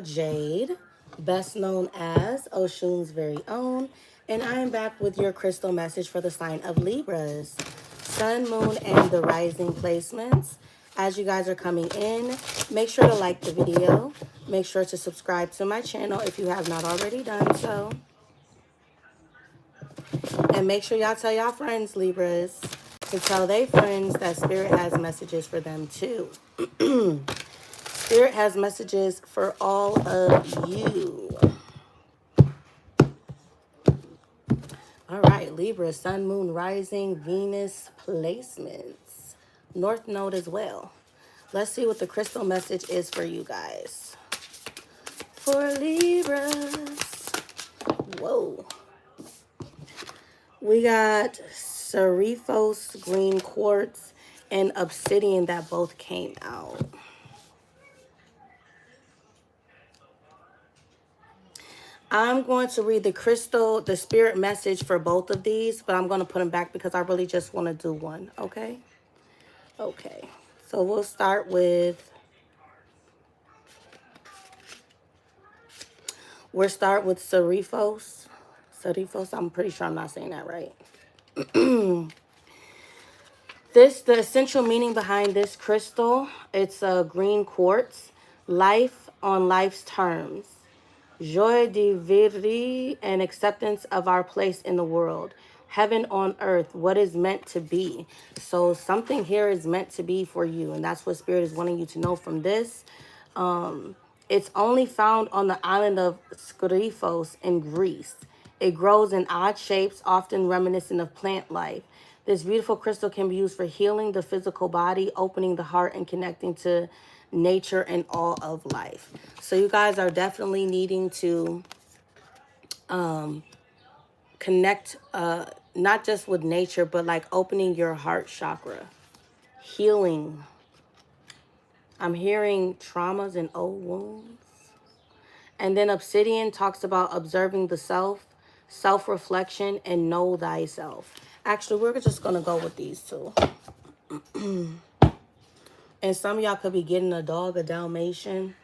Jade, best known as Oshun's very own, and I am back with your crystal message for the sign of Libras. Sun, moon, and the rising placements. As you guys are coming in, make sure to like the video. Make sure to subscribe to my channel if you have not already done so. And make sure y'all tell y'all friends, Libras, to tell their friends that Spirit has messages for them too. Spirit has messages for all of you. All right, Libra, Sun, Moon, Rising, Venus placements. North Node as well. Let's see what the crystal message is for you guys. For Libras. Whoa. We got Cerifos, green quartz, and obsidian that both came out. I'm going to read the spirit message for both of these, but I'm going to put them back because I really just want to do one, okay? Okay, so we'll start with Cerifos. Cerifos, I'm pretty sure I'm not saying that right. The essential meaning behind this crystal, it's a green quartz, life on life's terms. Joie de vivre and acceptance of our place in the world. Heaven on earth, what is meant to be. So something here is meant to be for you. And that's what Spirit is wanting you to know from this. It's only found on the island of Skorifos in Greece. It grows in odd shapes, often reminiscent of plant life. This beautiful crystal can be used for healing the physical body, opening the heart, and connecting to nature and all of life. So you guys are definitely needing to connect, not just with nature, but like opening your heart chakra, healing. I'm hearing traumas and old wounds. And then obsidian talks about observing the self, self-reflection, and know thyself. Actually, we're just going to go with these two. And some of y'all could be getting a dog, a Dalmatian.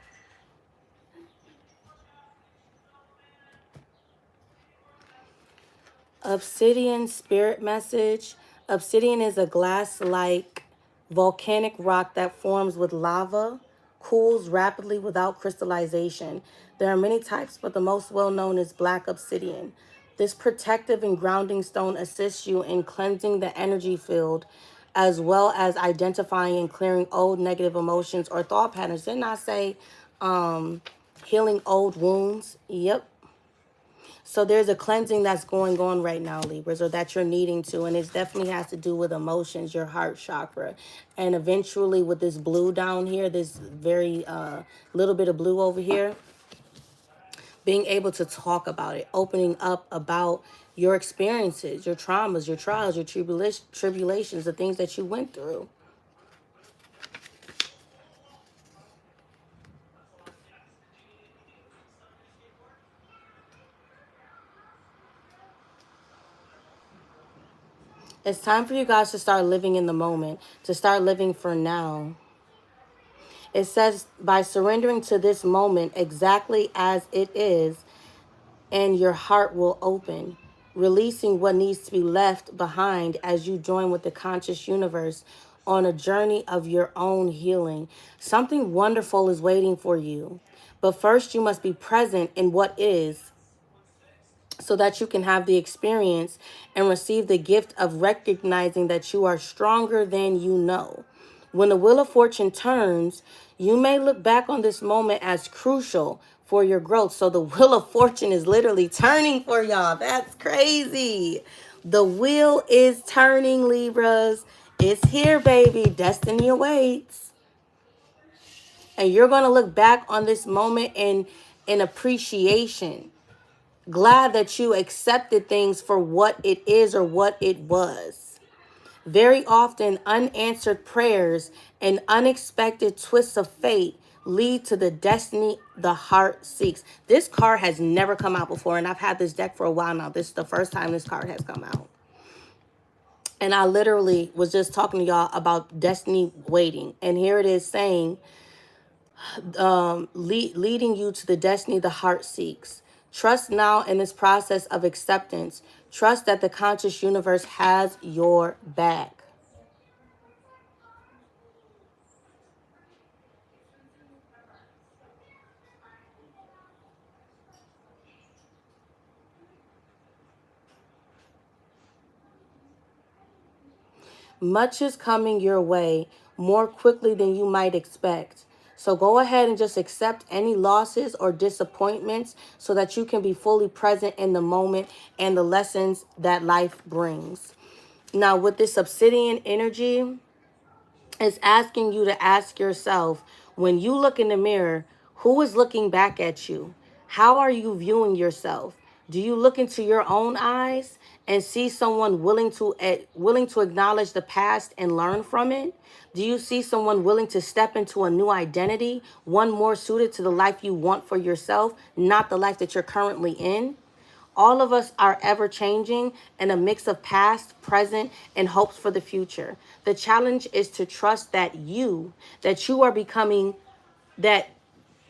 Obsidian spirit message. Obsidian is a glass-like volcanic rock that forms with lava, cools rapidly without crystallization. There are many types, but the most well-known is black obsidian. This protective and grounding stone assists you in cleansing the energy field, as well as identifying and clearing old negative emotions or thought patterns. Didn't I say healing old wounds? Yep. So there's a cleansing that's going on right now, Libras, or that you're needing to. And it definitely has to do with emotions, your heart chakra. And eventually with this blue down here, this very little bit of blue over here, being able to talk about it, opening up about your experiences, your traumas, your trials, your tribulations, the things that you went through. It's time for you guys to start living in the moment, to start living for now. It says, by surrendering to this moment exactly as it is, and your heart will open, releasing what needs to be left behind as you join with the conscious universe on a journey of your own healing. Something wonderful is waiting for you. But first, you must be present in what is, so that you can have the experience and receive the gift of recognizing that you are stronger than you know. When the wheel of fortune turns, you may look back on this moment as crucial for your growth. So the wheel of fortune is literally turning for y'all. That's crazy. The wheel is turning, Libras. It's here, baby. Destiny awaits. And you're going to look back on this moment in appreciation, glad that you accepted things for what it is or what it was. Very often, unanswered prayers and unexpected twists of fate lead to the destiny the heart seeks. This card has never come out before, and I've had this deck for a while now. This is the first time this card has come out. And I literally was just talking to y'all about destiny waiting. And here it is saying, leading you to the destiny the heart seeks. Trust now in this process of acceptance. Trust that the conscious universe has your back. Much is coming your way more quickly than you might expect. So go ahead and just accept any losses or disappointments so that you can be fully present in the moment and the lessons that life brings. Now, with this obsidian energy, it's asking you to ask yourself, when you look in the mirror, who is looking back at you? How are you viewing yourself? Do you look into your own eyes and see someone willing to acknowledge the past and learn from it? Do you see someone willing to step into a new identity, one more suited to the life you want for yourself, not the life that you're currently in? All of us are ever changing and a mix of past, present, and hopes for the future. The challenge is to trust that you are becoming, that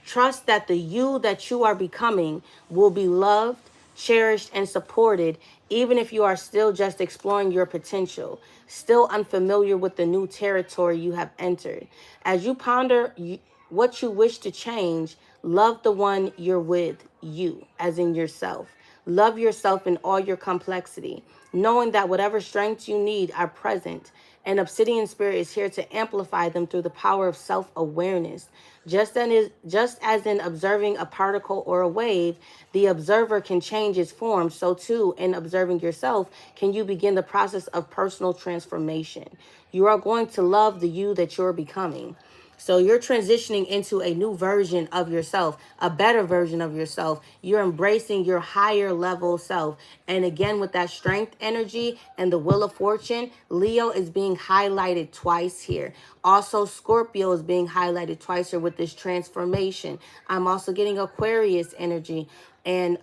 trust that the you that you are becoming will be loved, cherished, and supported, even if you are still just exploring your potential, still unfamiliar with the new territory you have entered. As you ponder what you wish to change, love the one you're with, you, as in yourself. Love yourself in all your complexity, knowing that whatever strengths you need are present, and Obsidian Spirit is here to amplify them through the power of self-awareness. Just as in observing a particle or a wave, the observer can change its form, so too in observing yourself can you begin the process of personal transformation. You are going to love the you that you're becoming. So you're transitioning into a new version of yourself, a better version of yourself. You're embracing your higher level self. And again, with that strength energy and the wheel of fortune, Leo is being highlighted twice here. Also, Scorpio is being highlighted twice here with this transformation. I'm also getting Aquarius energy and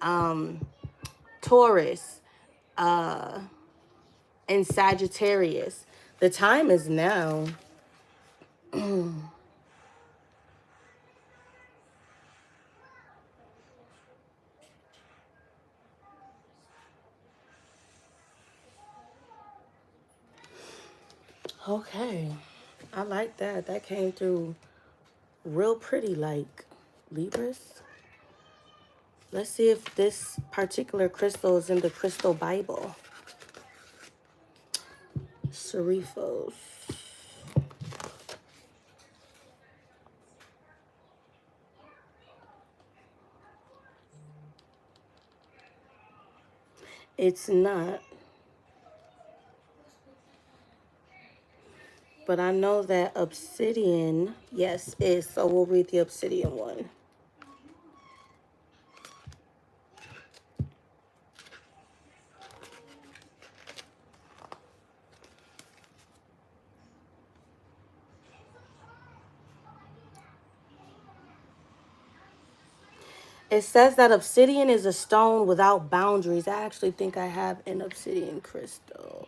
Taurus and Sagittarius. The time is now. Okay. I like that. That came through real pretty, like Libras. Let's see if this particular crystal is in the crystal Bible. Cerifos. It's not. But I know that obsidian, yes, is. So we'll read the obsidian one. It says that obsidian is a stone without boundaries. I actually think I have an obsidian crystal.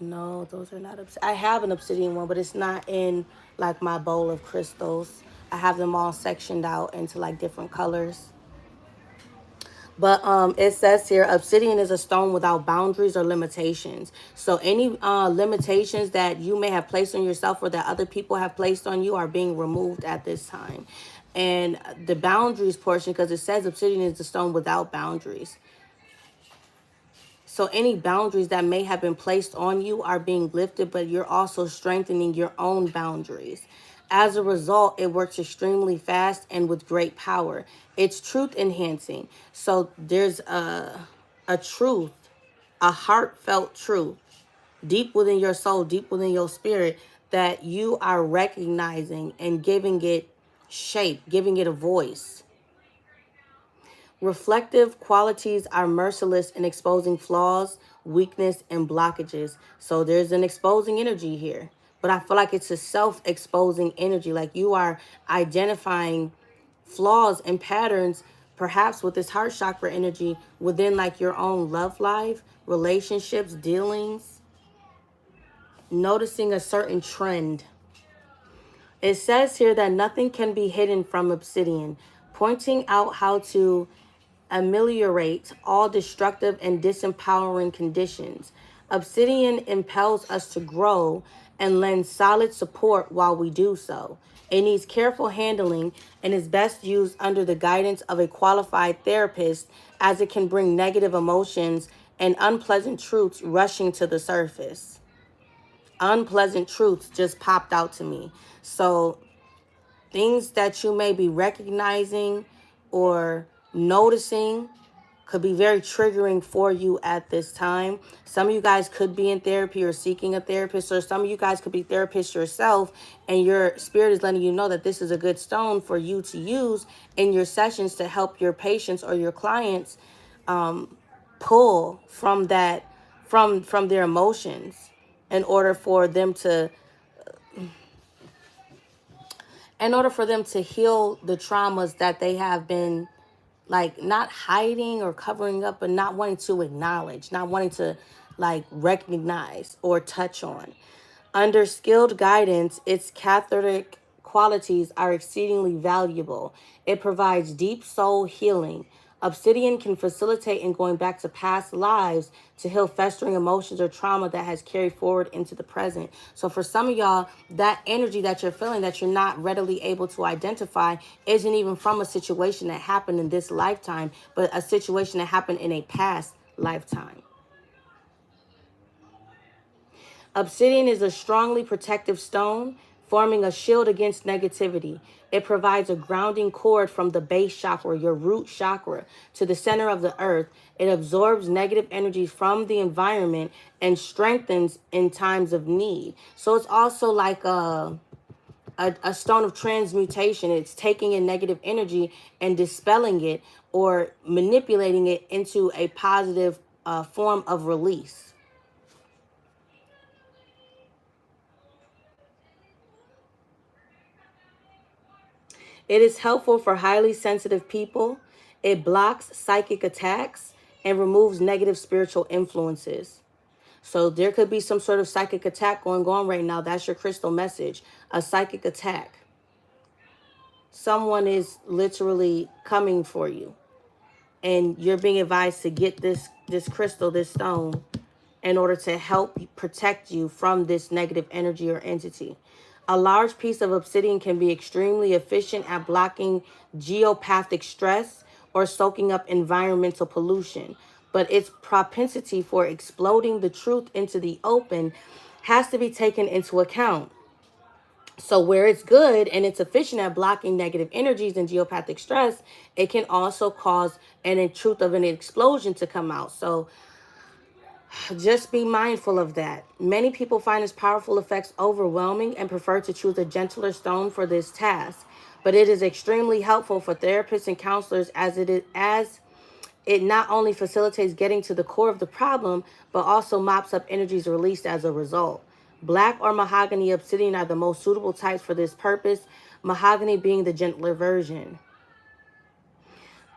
No, those are not I have an obsidian one, but it's not in like my bowl of crystals. I have them all sectioned out into like different colors. But it says here, obsidian is a stone without boundaries or limitations. So any limitations that you may have placed on yourself or that other people have placed on you are being removed at this time. And the boundaries portion, because it says obsidian is a stone without boundaries. So any boundaries that may have been placed on you are being lifted, but you're also strengthening your own boundaries. As a result, it works extremely fast and with great power. It's truth enhancing. So there's a truth, a heartfelt truth, deep within your soul, deep within your spirit, that you are recognizing and giving it shape, giving it a voice. Reflective qualities are merciless in exposing flaws, weakness, and blockages. So there's an exposing energy here. But I feel like it's a self-exposing energy. Like you are identifying flaws and patterns, perhaps with this heart chakra energy, within like your own love life, relationships, dealings. noticing a certain trend. It says here that nothing can be hidden from obsidian, pointing out how to ameliorate all destructive and disempowering conditions. Obsidian impels us to grow and lends solid support while we do so. It needs careful handling and is best used under the guidance of a qualified therapist, as it can bring negative emotions and unpleasant truths rushing to the surface. Unpleasant truths just popped out to me. So things that you may be recognizing or noticing could be very triggering for you at this time. Some of you guys could be in therapy or seeking a therapist, or some of you guys could be therapists yourself, and your spirit is letting you know that this is a good stone for you to use in your sessions to help your patients or your clients pull from that, from their emotions, in order for them to heal the traumas that they have been, like, not hiding or covering up, but not wanting to acknowledge, not wanting to, like, recognize or touch on. Under skilled guidance, its cathartic qualities are exceedingly valuable. It provides deep soul healing. Obsidian can facilitate in going back to past lives to heal festering emotions or trauma that has carried forward into the present. So for some of y'all, that energy that you're feeling that you're not readily able to identify isn't even from a situation that happened in this lifetime, but a situation that happened in a past lifetime. Obsidian is a strongly protective stone, forming a shield against negativity. It provides a grounding cord from the base chakra, your root chakra, to the center of the earth. It absorbs negative energies from the environment and strengthens in times of need. So it's also like a stone of transmutation. It's taking in negative energy and dispelling it, or manipulating it into a positive form of release. It is helpful for highly sensitive people. It blocks psychic attacks and removes negative spiritual influences. So there could be some sort of psychic attack going on right now. That's your crystal message. A psychic attack. Someone is literally coming for you, and you're being advised to get this crystal, this stone, in order to help protect you from this negative energy or entity. A large piece of obsidian can be extremely efficient at blocking geopathic stress or soaking up environmental pollution, but its propensity for exploding the truth into the open has to be taken into account. So where it's good and it's efficient at blocking negative energies and geopathic stress, it can also cause an truth of an explosion to come out. So just be mindful of that. Many people find its powerful effects overwhelming and prefer to choose a gentler stone for this task. But it is extremely helpful for therapists and counselors, as it not only facilitates getting to the core of the problem, but also mops up energies released as a result. Black or mahogany obsidian are the most suitable types for this purpose, mahogany being the gentler version.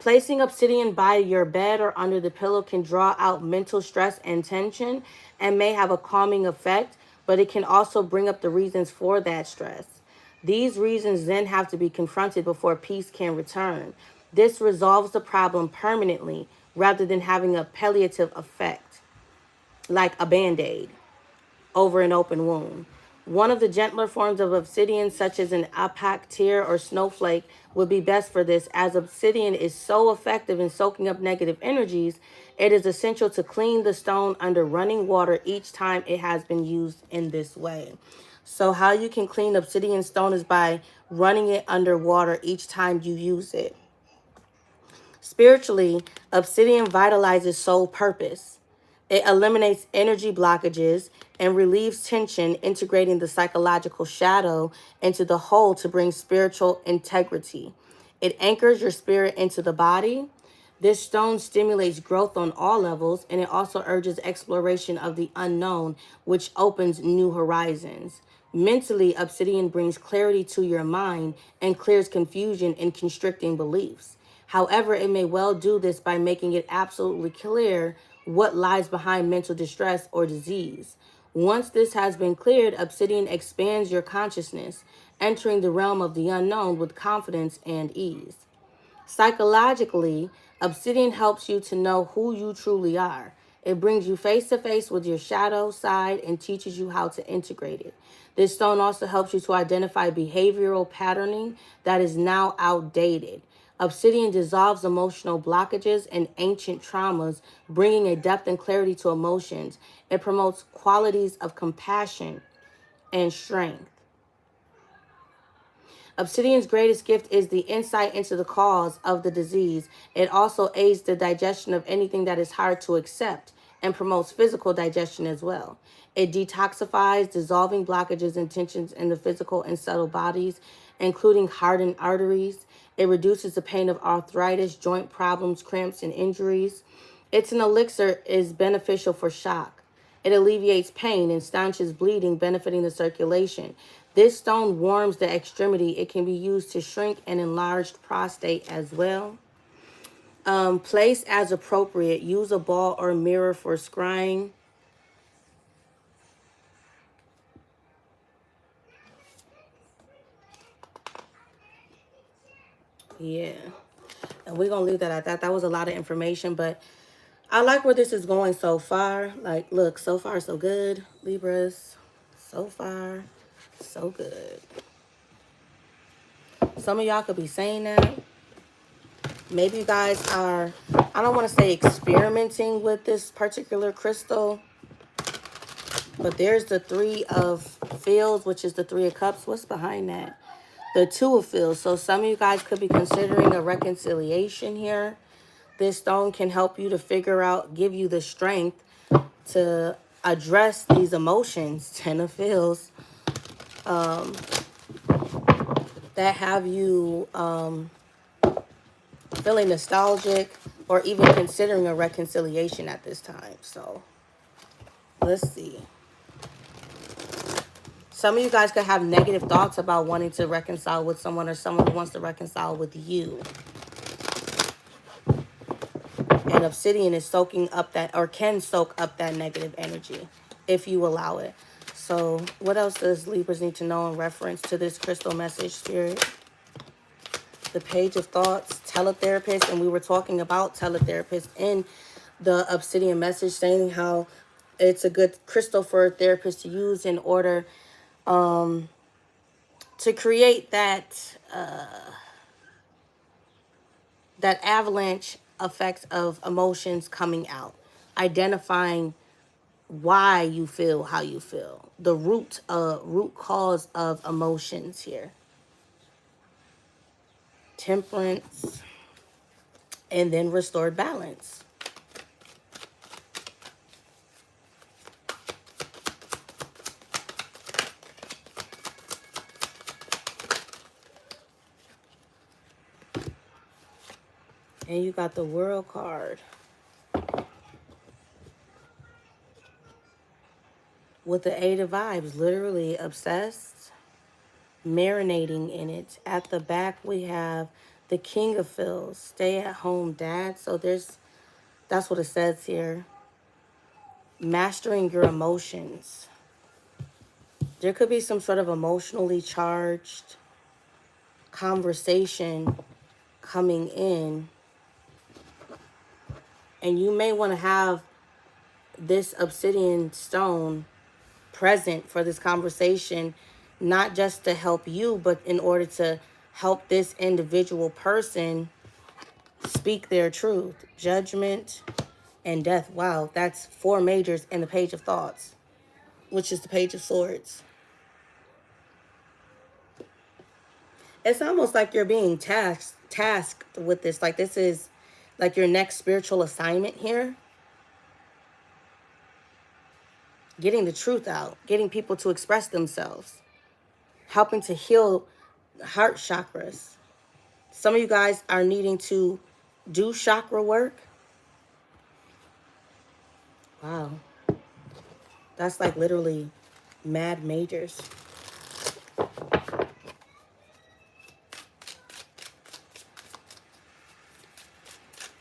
Placing obsidian by your bed or under the pillow can draw out mental stress and tension and may have a calming effect, but it can also bring up the reasons for that stress. These reasons then have to be confronted before peace can return. This resolves the problem permanently rather than having a palliative effect, like a band-aid over an open wound. One of the gentler forms of obsidian, such as an apak tear or snowflake, would be best for this, as obsidian is so effective in soaking up negative energies. It is essential to clean the stone under running water each time it has been used in this way. So how you can clean obsidian stone is by running it under water each time you use it. Spiritually, obsidian vitalizes soul purpose. It eliminates energy blockages and relieves tension, integrating the psychological shadow into the whole to bring spiritual integrity. It anchors your spirit into the body. This stone stimulates growth on all levels, and it also urges exploration of the unknown, which opens new horizons. Mentally, obsidian brings clarity to your mind and clears confusion and constricting beliefs. However, it may well do this by making it absolutely clear what lies behind mental distress or disease. Once this has been cleared, obsidian expands your consciousness, entering the realm of the unknown with confidence and ease. Psychologically, obsidian helps you to know who you truly are. It brings you face to face with your shadow side and teaches you how to integrate it. This stone also helps you to identify behavioral patterning that is now outdated. Obsidian dissolves emotional blockages and ancient traumas, bringing a depth and clarity to emotions. It promotes qualities of compassion and strength. Obsidian's greatest gift is the insight into the cause of the disease. It also aids the digestion of anything that is hard to accept and promotes physical digestion as well. It detoxifies, dissolving blockages and tensions in the physical and subtle bodies, including hardened arteries. It reduces the pain of arthritis, joint problems, cramps, and injuries. It's an elixir is beneficial for shock. It alleviates pain and staunches bleeding, benefiting the circulation. This stone warms the extremity. It can be used to shrink an enlarged prostate as well. Place as appropriate. Use a ball or mirror for scrying. Yeah. And we're going to leave that at that. That was a lot of information, but I like where this is going so far. Like, look, so far so good, Libras. So far so good. Some of y'all could be saying that. Maybe you guys are, I don't want to say experimenting with this particular crystal, but there's the Three of Fields, which is the Three of Cups. What's behind that? The Two of Fields. So some of you guys could be considering a reconciliation here. This stone can help you to figure out, give you the strength to address these emotions, Ten of Fields, that have you feeling nostalgic or even considering a reconciliation at this time. So let's see. Some of you guys could have negative thoughts about wanting to reconcile with someone, or someone who wants to reconcile with you. And obsidian is soaking up that, or can soak up that negative energy if you allow it. So what else does Libras need to know in reference to this crystal message, Spirit? The Page of Thoughts, teletherapist, and we were talking about teletherapist in the obsidian message, saying how it's a good crystal for a therapist to use in order to create that that avalanche effects of emotions coming out, identifying why you feel how you feel, the root cause of emotions here. Temperance, and then restored balance. And you got the World card. With the Eight of Vibes, literally obsessed, marinating in it. At the back, we have the King of Fields, stay at home dad. So that's what it says here. Mastering your emotions. There could be some sort of emotionally charged conversation coming in. And you may want to have this obsidian stone present for this conversation, not just to help you, but in order to help this individual person speak their truth. Judgment and death. Wow, that's 4 majors in the Page of Thoughts, which is the Page of Swords. It's almost like you're being tasked with this. Like this is like your next spiritual assignment here. Getting the truth out, getting people to express themselves, helping to heal heart chakras. Some of you guys are needing to do chakra work. Wow. That's like literally mad majors.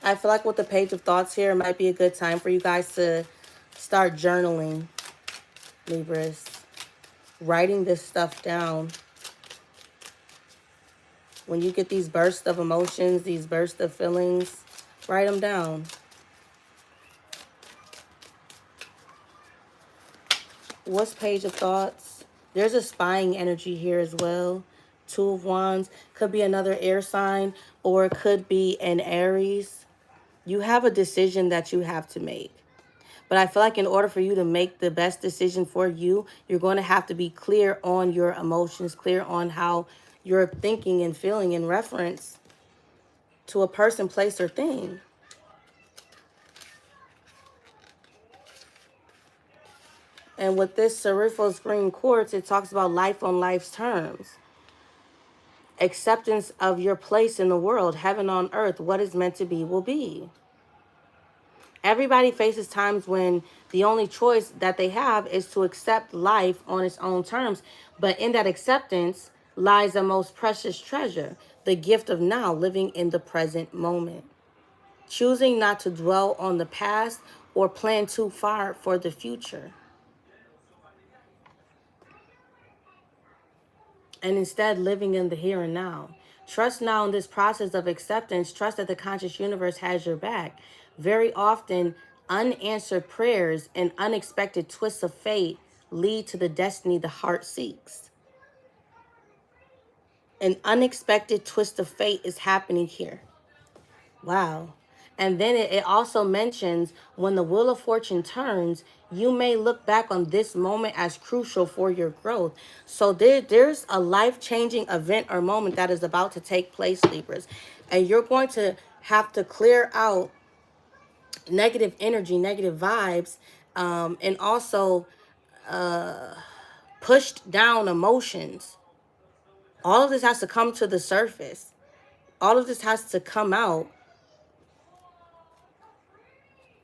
I feel like with the Page of Thoughts here, it might be a good time for you guys to start journaling. Libras. Writing this stuff down. When you get these bursts of emotions, these bursts of feelings, write them down. What's Page of Thoughts? There's a spying energy here as well. Two of Wands. Could be another air sign, or it could be an Aries. You have a decision that you have to make. But I feel like in order for you to make the best decision for you, you're going to have to be clear on your emotions, clear on how you're thinking and feeling in reference to a person, place, or thing. And with this Serifos green quartz, it talks about life on life's terms. Acceptance of your place in the world, heaven on earth, what is meant to be will be. Everybody faces times when the only choice that they have is to accept life on its own terms. But in that acceptance lies the most precious treasure, the gift of now, living in the present moment. Choosing not to dwell on the past or plan too far for the future. And instead living in the here and now. Trust now in this process of acceptance. Trust that the conscious universe has your back. Very often, unanswered prayers and unexpected twists of fate lead to the destiny the heart seeks. An unexpected twist of fate is happening here. Wow. And then it also mentions when the wheel of fortune turns, you may look back on this moment as crucial for your growth. So there's a life-changing event or moment that is about to take place, Libras. And you're going to have to clear out negative energy, negative vibes, and also pushed down emotions. All of this has to come to the surface. All of this has to come out.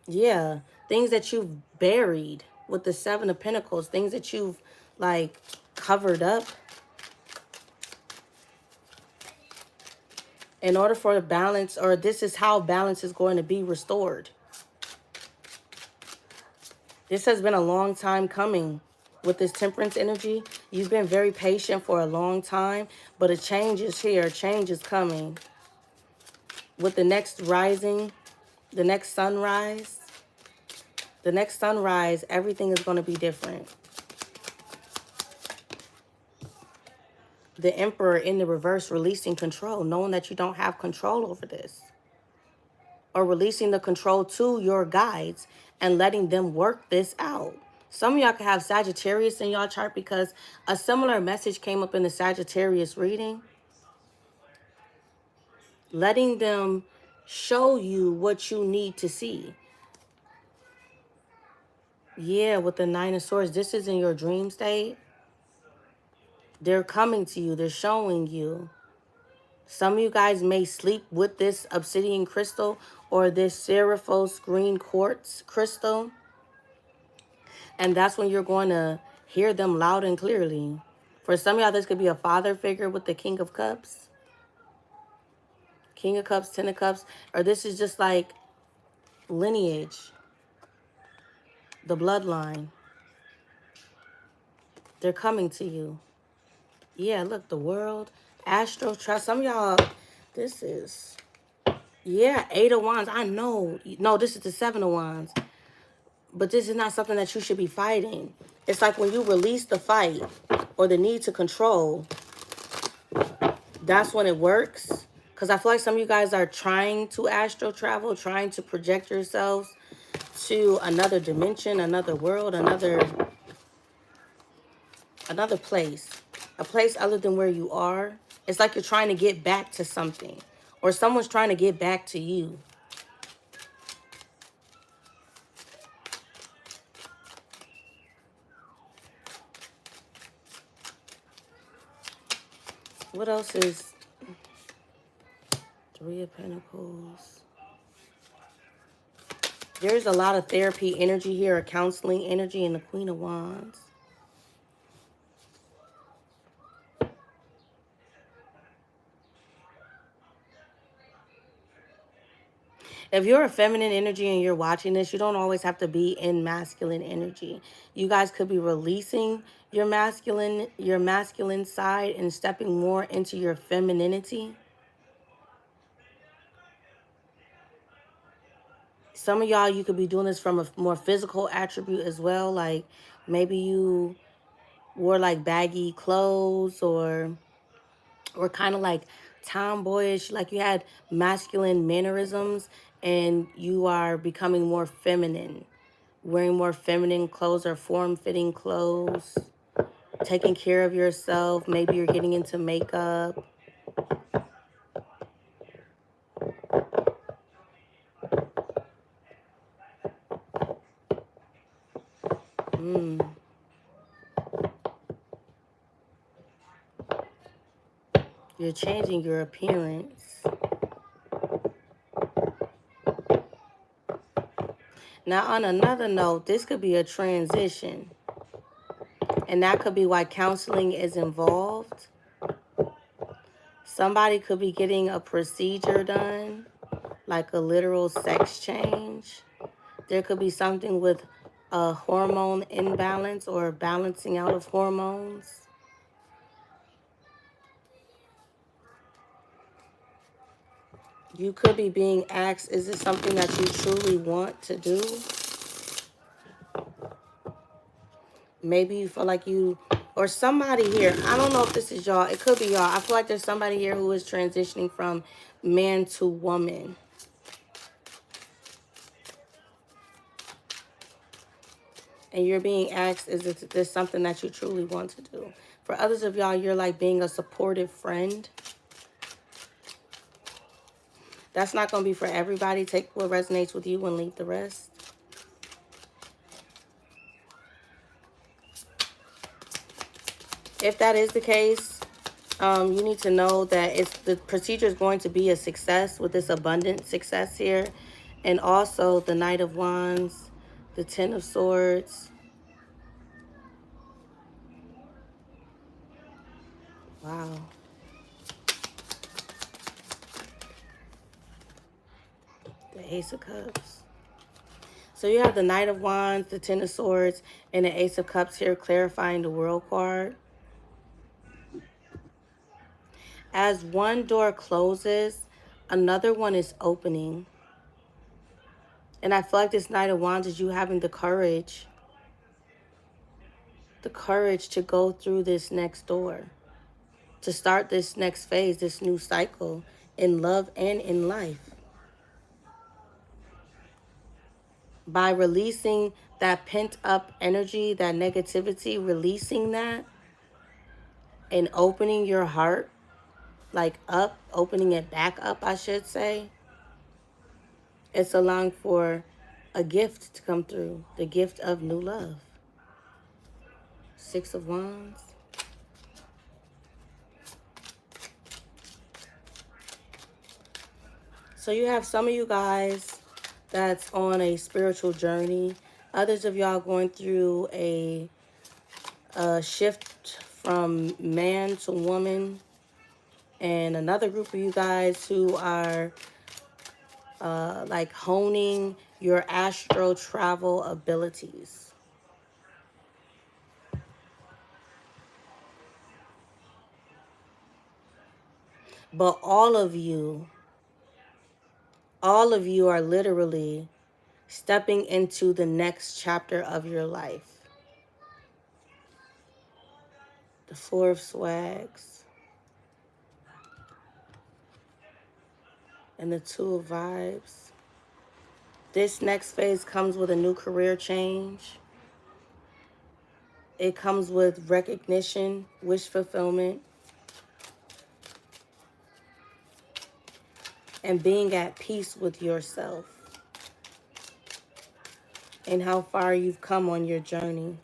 Yeah, things that you've buried with the Seven of Pentacles, things that you've like covered up. In order for the balance, or this is how balance is going to be restored. This has been a long time coming with this Temperance energy. You've been very patient for a long time, but a change is here, a change is coming. With the next rising, the next sunrise, everything is going to be different. The Emperor in the reverse, releasing control, knowing that you don't have control over this. Or releasing the control to your guides and letting them work this out. Some of y'all could have Sagittarius in y'all chart because a similar message came up in the Sagittarius reading. Letting them show you what you need to see. Yeah, with the Nine of Swords, this is in your dream state. They're coming to you. They're showing you. Some of you guys may sleep with this obsidian crystal or this Serifos green quartz crystal. And that's when you're going to hear them loud and clearly. For some of y'all, this could be a father figure with the King of Cups. King of Cups, Ten of Cups. Or this is just like lineage. The bloodline. They're coming to you. Yeah, look, the world. Astro Trust. Some of y'all, this is... Yeah, Eight of Wands. I know. No, this is the Seven of Wands. But this is not something that you should be fighting. It's like when you release the fight or the need to control, that's when it works. Because I feel like some of you guys are trying to astral travel, trying to project yourselves to another dimension, another world, another place. A place other than where you are. It's like you're trying to get back to something. Or someone's trying to get back to you. What else is Three of Pentacles? There's a lot of therapy energy here, a counseling energy, and the Queen of Wands. If you're a feminine energy and you're watching this, you don't always have to be in masculine energy. You guys could be releasing your masculine side and stepping more into your femininity. Some of y'all, you could be doing this from a more physical attribute as well. Like maybe you wore like baggy clothes or kind of like tomboyish, like you had masculine mannerisms and you are becoming more feminine, wearing more feminine clothes or form-fitting clothes, taking care of yourself. Maybe you're getting into makeup. You're changing your appearance. Now, on another note, this could be a transition. And that could be why counseling is involved. Somebody could be getting a procedure done, like a literal sex change. There could be something with a hormone imbalance or balancing out of hormones. You could be being asked, is this something that you truly want to do? Maybe you feel like you, or somebody here, I don't know if this is y'all, it could be y'all. I feel like there's somebody here who is transitioning from man to woman. And you're being asked, is this something that you truly want to do? For others of y'all, you're like being a supportive friend. That's not going to be for everybody. Take what resonates with you and leave the rest. If that is the case, you need to know that the procedure is going to be a success with this abundant success here. And also the Knight of Wands, the Ten of Swords. Wow. The Ace of Cups. So you have the Knight of Wands, the Ten of Swords, and the Ace of Cups here, clarifying the World card. As one door closes, another one is opening. And I feel like this Knight of Wands is you having the courage to go through this next door, to start this next phase, this new cycle in love and in life. By releasing that pent up energy, that negativity, releasing that and opening your heart, like up, opening it back up, I should say. It's allowing for a gift to come through, the gift of new love. Six of Wands. So you have some of you guys that's on a spiritual journey. Others of y'all going through a shift from man to woman. And another group of you guys who are like honing your astral travel abilities. But all of you are literally stepping into the next chapter of your life. The Four of Swags and the Two of Vibes. This next phase comes with a new career change. It comes with recognition, wish fulfillment, and being at peace with yourself and how far you've come on your journey.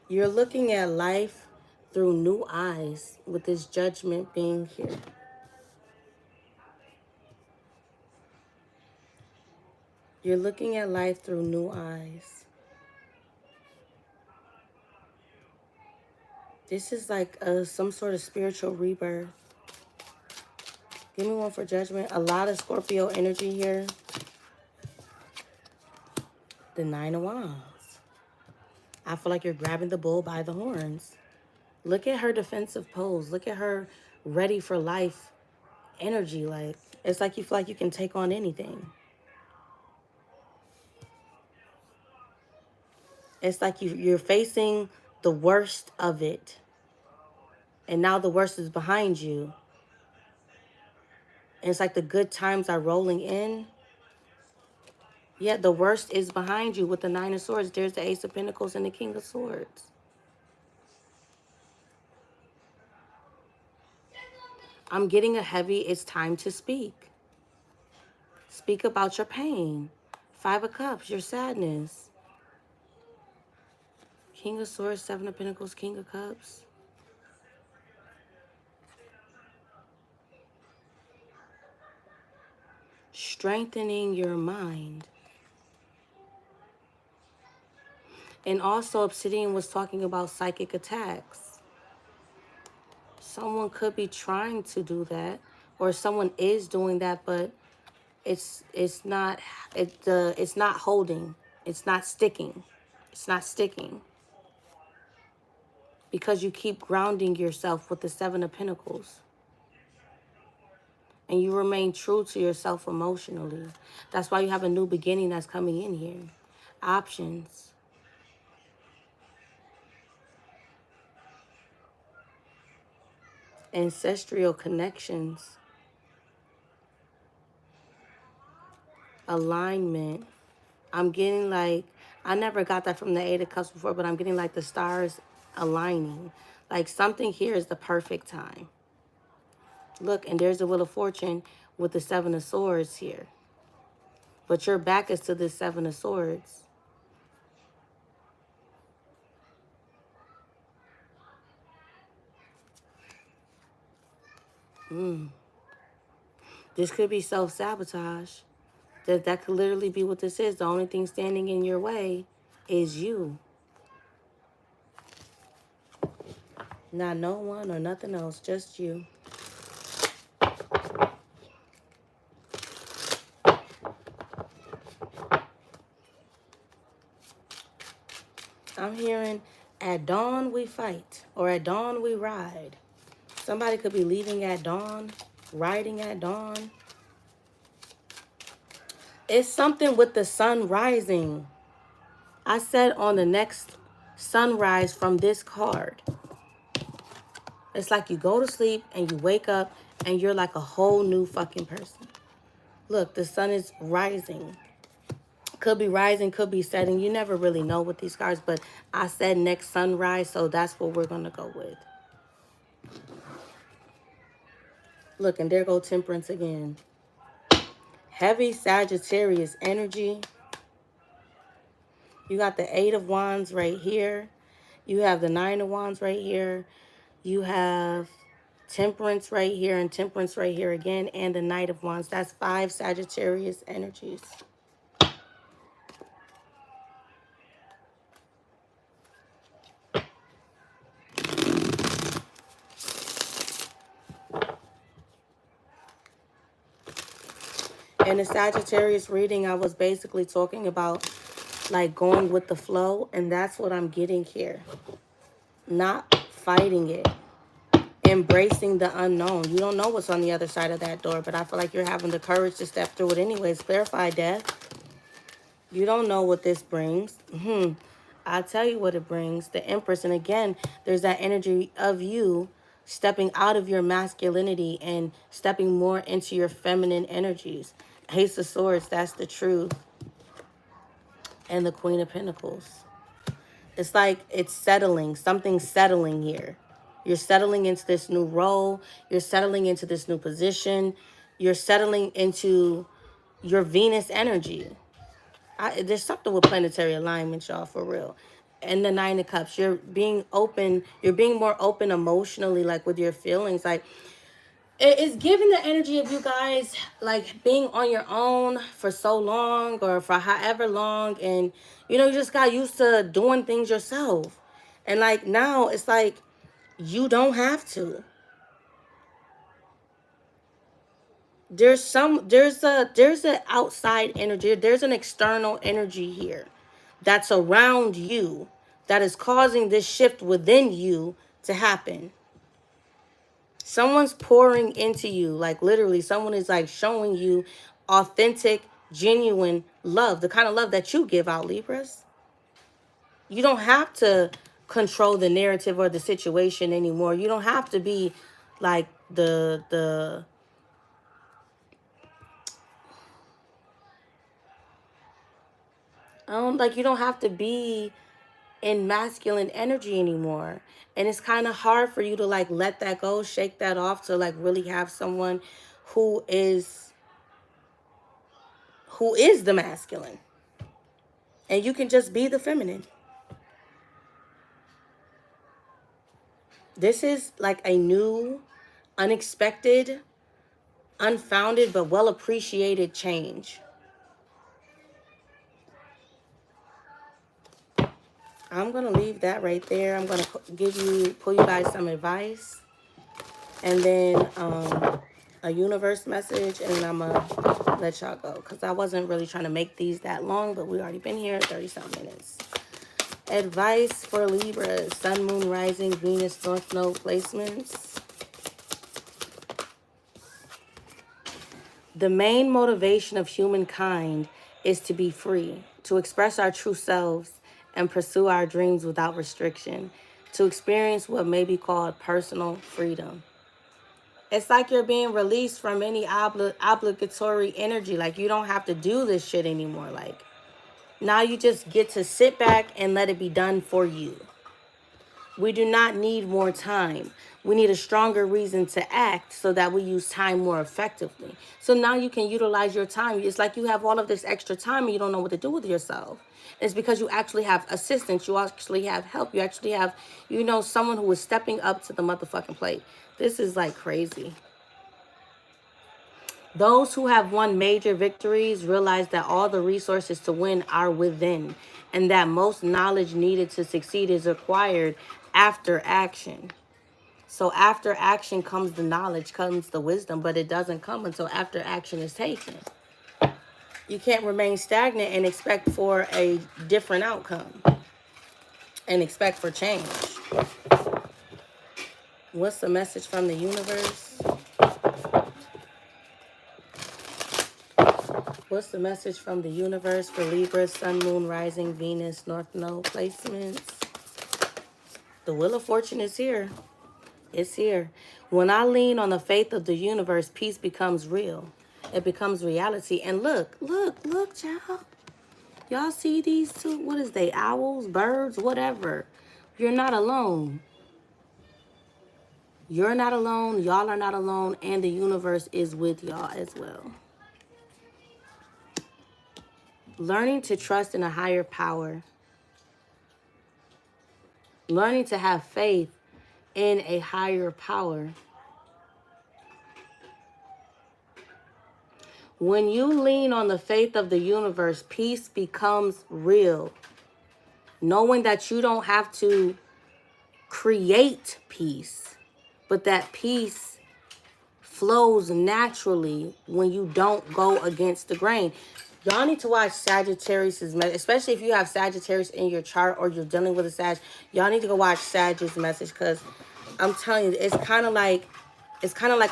You're looking at life through new eyes with this Judgment being here. You're looking at life through new eyes. This is like some sort of spiritual rebirth. Give me one for judgment. A lot of Scorpio energy here. The Nine of Wands. I feel like you're grabbing the bull by the horns. Look at her defensive pose. Look at her ready for life energy. Like, it's like you feel like you can take on anything. It's like you're facing the worst of it. And now the worst is behind you. And it's like the good times are rolling in. Yet the worst is behind you with the Nine of Swords. There's the Ace of Pentacles and the King of Swords. I'm getting a heavy, it's time to speak. Speak about your pain. Five of Cups, your sadness. King of Swords, Seven of Pentacles, King of Cups. Strengthening your mind. And also Obsidian was talking about psychic attacks. Someone could be trying to do that, or someone is doing that, but it's not it's not holding. It's not sticking. It's not sticking. Because you keep grounding yourself with the Seven of Pentacles. And you remain true to yourself emotionally. That's why you have a new beginning that's coming in here. Options. Ancestral connections. Alignment. I'm getting like, I never got that from the Eight of Cups before, but I'm getting like the stars aligning. Like something here is the perfect time. Look, and there's the Wheel of Fortune with the Seven of Swords here. But your back is to this Seven of Swords. This could be self-sabotage. That could literally be what this is. The only thing standing in your way is you. Not no one or nothing else, just you. I'm hearing, at dawn we fight, or at dawn we ride. Somebody could be leaving at dawn, riding at dawn. It's something with the sun rising. I said on the next sunrise from this card. It's like you go to sleep and you wake up and you're like a whole new fucking person. Look, the sun is rising. Could be rising, could be setting. You never really know with these cards, but I said next sunrise, so that's what we're going to go with. Look, and there go Temperance again. Heavy Sagittarius energy. You got the Eight of Wands right here. You have the Nine of Wands right here. You have Temperance right here and Temperance right here again, and the Knight of Wands. That's 5 Sagittarius energies. In the Sagittarius reading, I was basically talking about like going with the flow, and that's what I'm getting here. Not fighting it. Embracing the unknown. You don't know what's on the other side of that door, but I feel like you're having the courage to step through it anyways. Clarify, Death. You don't know what this brings. I'll tell you what it brings. The Empress. And again, there's that energy of you stepping out of your masculinity and stepping more into your feminine energies. Ace of Swords, that's the truth. And the Queen of Pentacles. It's like it's settling. Something's settling here. You're settling into this new role. You're settling into this new position. You're settling into your Venus energy. There's something with planetary alignment, y'all, for real. And the Nine of Cups, you're being open. You're being more open emotionally, like with your feelings. Like, it's giving the energy of you guys, like, being on your own for so long or for however long. And, you know, you just got used to doing things yourself. And, like, now it's like You don't have to. There's a outside energy. There's an external energy here that's around you that is causing this shift within you to happen. Someone's pouring into you, like literally someone is like showing you authentic, genuine love, the kind of love that you give out, Libras. You don't have to control the narrative or the situation anymore. You don't have to be like the like you don't have to be in masculine energy anymore. And it's kind of hard for you to like let that go, shake that off, to like really have someone who is the masculine, and you can just be the feminine. This is like a new, unexpected, unfounded, but well appreciated change. I'm going to leave that right there. I'm going to pull you guys some advice, and then a universe message, and then I'm going to let y'all go, because I wasn't really trying to make these that long, but we already been here 30-something minutes. Advice for Libra, Sun, Moon, Rising, Venus, North Node placements. The main motivation of humankind is to be free, to express our true selves and pursue our dreams without restriction, to experience what may be called personal freedom. It's like you're being released from any obligatory energy. Like, you don't have to do this shit anymore. Like, now you just get to sit back and let it be done for you. We do not need more time. We need a stronger reason to act so that we use time more effectively. So now you can utilize your time. It's like you have all of this extra time and you don't know what to do with yourself. It's because you actually have assistance. You actually have help. You actually have, someone who is stepping up to the motherfucking plate. This is like crazy. Those who have won major victories realize that all the resources to win are within, and that most knowledge needed to succeed is acquired after action. So after action comes the knowledge, comes the wisdom, but it doesn't come until after action is taken. You can't remain stagnant and expect for a different outcome and expect for change. What's the message from the universe? What's the message from the universe for Libra, Sun, Moon, Rising, Venus, North Node placements? The Wheel of Fortune is here. It's here. When I lean on the faith of the universe, peace becomes real. It becomes reality. And look, y'all. Y'all see these two? What is they? Owls, birds, whatever. You're not alone. You're not alone. Y'all are not alone. And the universe is with y'all as well. Learning to trust in a higher power. Learning to have faith in a higher power. When you lean on the faith of the universe, peace becomes real. Knowing that you don't have to create peace, but that peace flows naturally when you don't go against the grain. Y'all need to watch Sagittarius's message, especially if you have Sagittarius in your chart or you're dealing with a Sag. Y'all need to go watch Sag's message, because I'm telling you, it's kind of like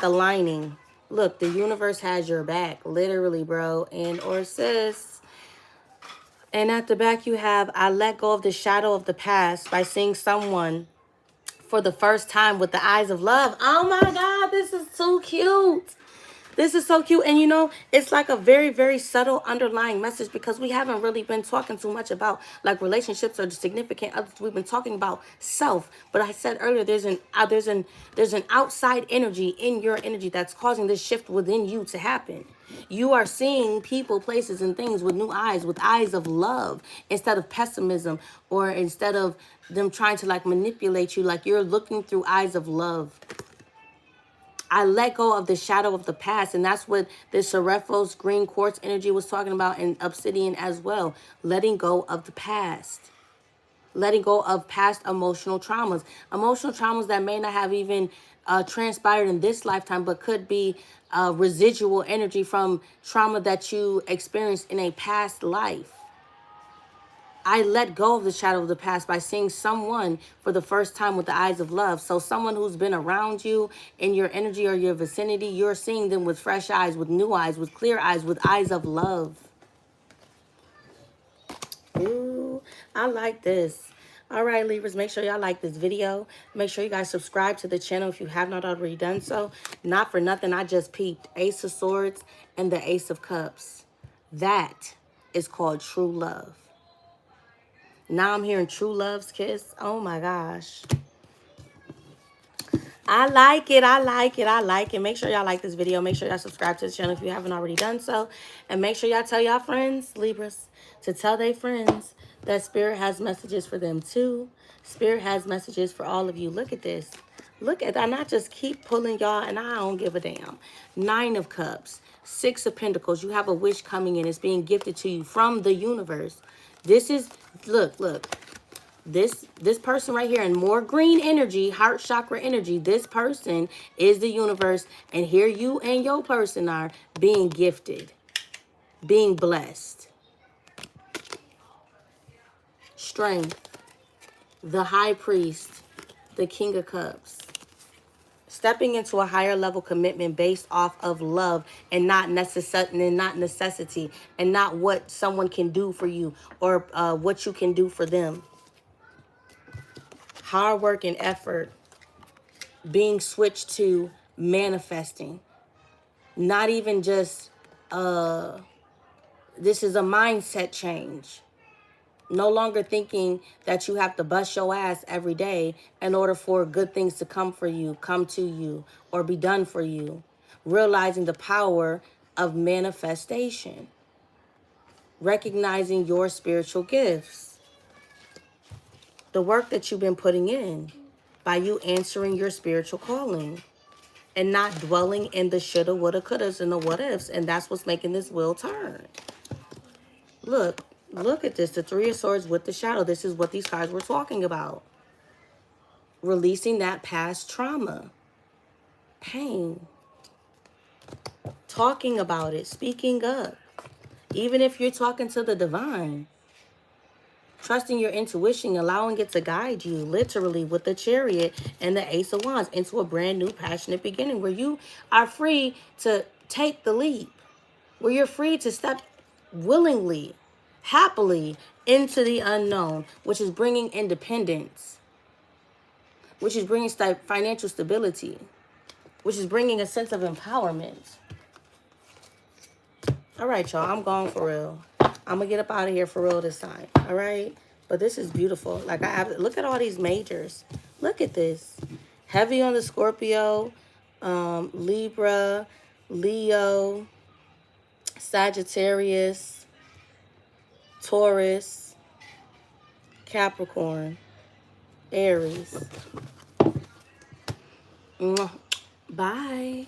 aligning. Look, the universe has your back, literally, bro, and or sis. And at the back you have, I let go of the shadow of the past by seeing someone for the first time with the eyes of love. Oh my God, this is so cute. This is so cute. And it's like a very, very subtle underlying message, because we haven't really been talking too much about like relationships or significant others. We've been talking about self. But I said earlier, there's an outside energy in your energy that's causing this shift within you to happen. You are seeing people, places, and things with new eyes, with eyes of love, instead of pessimism, or instead of them trying to like manipulate you. Like, you're looking through eyes of love. I let go of the shadow of the past. And that's what the Cerephos green quartz energy was talking about, and obsidian as well. Letting go of the past. letting go of past emotional traumas. Emotional traumas that may not have even transpired in this lifetime, but could be residual energy from trauma that you experienced in a past life. I let go of the shadow of the past by seeing someone for the first time with the eyes of love. So someone who's been around you in your energy or your vicinity, you're seeing them with fresh eyes, with new eyes, with clear eyes, with eyes of love. Ooh, I like this. All right, Libras, make sure y'all like this video. Make sure you guys subscribe to the channel if you have not already done so. Not for nothing, I just peeped Ace of Swords and the Ace of Cups. That is called true love. Now I'm hearing true love's kiss. Oh my gosh. I like it. I like it. I like it. Make sure y'all like this video. Make sure y'all subscribe to the channel if you haven't already done so. And make sure y'all tell y'all friends, Libras, to tell their friends that Spirit has messages for them too. Spirit has messages for all of you. Look at this. Look at that. And I just keep pulling y'all and I don't give a damn. 9 of Cups. 6 of Pentacles. You have a wish coming in. It's being gifted to you from the universe. This is, look. This person right here, and more green energy, heart chakra energy, this person is the universe, and here you and your person are being gifted, being blessed. Strength, the High Priest, the King of Cups. Stepping into a higher level commitment based off of love and not necessity, and not what someone can do for you or what you can do for them. Hard work and effort being switched to manifesting. Not even just, this is a mindset change. No longer thinking that you have to bust your ass every day in order for good things to come for you, come to you, or be done for you. Realizing the power of manifestation. Recognizing your spiritual gifts. The work that you've been putting in by you answering your spiritual calling. And not dwelling in the shoulda, woulda, couldas, and the what ifs. And that's what's making this wheel turn. Look at this. The 3 of Swords with the shadow. This is what these cards were talking about. Releasing that past trauma. Pain. Talking about it. Speaking up. Even if you're talking to the divine. Trusting your intuition, allowing it to guide you, literally, with the Chariot and the Ace of Wands into a brand new passionate beginning where you are free to take the leap, where you're free to step willingly, happily into the unknown, which is bringing independence, which is bringing financial stability, which is bringing a sense of empowerment. All right, y'all, I'm gone for real. I'm going to get up out of here for real this time, all right? But this is beautiful. Like, look at all these majors. Look at this. Heavy on the Scorpio, Libra, Leo, Sagittarius, Taurus, Capricorn, Aries. Bye.